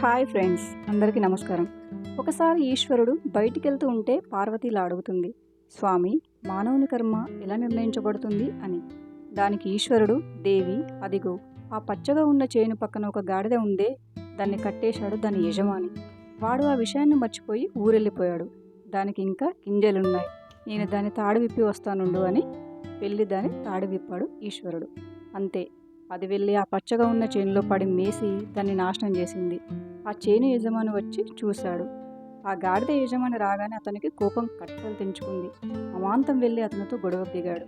Hi friends, అందరికీ నమస్కారం. ఒకసారి ఈశ్వరుడు బయటికెళ్తూ ఉంటే పార్వతి ఇలా అడుగుతుంది, స్వామి, మానవుని కర్మ ఎలా నిర్ణయించబడుతుంది అని. దానికి ఈశ్వరుడు, దేవి, అదిగో ఆ పచ్చగా ఉన్న చేను పక్కన ఒక గాడిద ఉందే, దాన్ని కట్టేశాడు దాని యజమాని. వాడు ఆ విషయాన్ని మర్చిపోయి ఊరెళ్ళిపోయాడు. దానికి ఇంకా గింజలున్నాయి, నేను దాని తాడు విప్పి వస్తానుండు అని వెళ్ళి దాని తాడు విప్పాడు ఈశ్వరుడు. అంతే, అది వెళ్ళి ఆ పచ్చగా ఉన్న చేనులో పడి మేసి దాన్ని నాశనం చేసింది. ఆ చేను యజమాని వచ్చి చూశాడు. ఆ గాడిద యజమాని రాగానే అతనికి కోపం కట్టలు తెంచుకుంది. అమాంతం వెళ్ళి అతనితో గొడవ దిగాడు.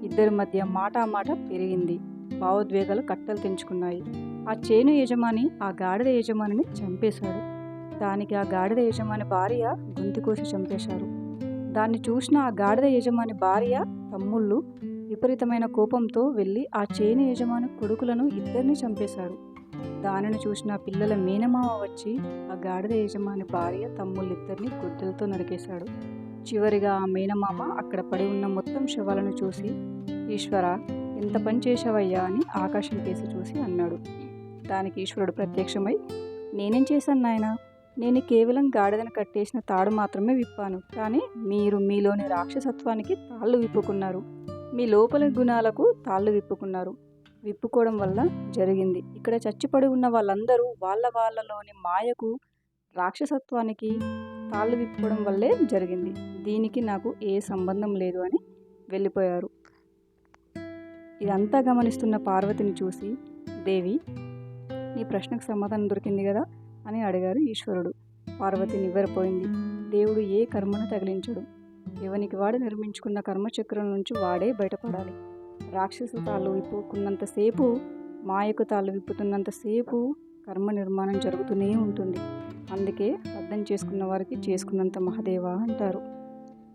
ఇద్దరి మధ్య మాట పెరిగింది. భావోద్వేగాలు కట్టలు తెంచుకున్నాయి. ఆ చేను యజమాని ఆ గాడిద యజమానిని చంపేశాడు. దానికి ఆ గాడిద యజమాని భార్య గొంతు కోసి చంపేశారు. దాన్ని చూసిన ఆ గాడిద యజమాని భార్య తమ్ముళ్ళు విపరీతమైన కోపంతో వెళ్ళి ఆ చేను యజమాని కొడుకులను ఇద్దరిని చంపేశాడు. దానిని చూసిన పిల్లల మేనమామ వచ్చి ఆ గాడిద యజమాని భార్య తమ్ముళ్ళిద్దరిని గొడ్డలతో నరికేశాడు. చివరిగా ఆ మేనమామ అక్కడ పడి ఉన్న మొత్తం శవాలను చూసి, ఈశ్వర, ఎంత పని చేశావయ్యా అని ఆకాశం కేసి చూసి అన్నాడు. దానికి ఈశ్వరుడు ప్రత్యక్షమై, నేనేం చేశాను నాయనా, నేను కేవలం గాడిదను కట్టేసిన తాడు మాత్రమే విప్పాను. కానీ మీరు మీలోని రాక్షసత్వానికి తాళ్ళు విప్పుకున్నారు, మీ లోపల గుణాలకు తాళ్ళు విప్పుకున్నారు. విప్పుకోవడం వల్ల జరిగింది. ఇక్కడ చచ్చిపడి ఉన్న వాళ్ళందరూ వాళ్ళలోని మాయకు, రాక్షసత్వానికి తాళ్ళు విప్పుకోవడం వల్లే జరిగింది. దీనికి నాకు ఏ సంబంధం లేదు అని వెళ్ళిపోయారు. ఇదంతా గమనిస్తున్న పార్వతిని చూసి, దేవి, నీ ప్రశ్నకు సమాధానం దొరికింది కదా అని అడిగారు ఈశ్వరుడు. పార్వతి నివ్వెరపోయింది. దేవుడు ఏ కర్మను తగిలించడు. ఎవనికి వాడు నిర్మించుకున్న కర్మచక్రం నుంచి వాడే బయటపడాలి. రాక్షసు తాళ్ళు విప్పుకున్నంతసేపు, మాయకు తాళ్ళు విప్పుతున్నంతసేపు కర్మ నిర్మాణం జరుగుతూనే ఉంటుంది. అందుకే అర్థం చేసుకున్న వారికి చేసుకున్నంత మహదేవ అంటారు.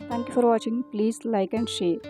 Thank you for watching. Please like and share.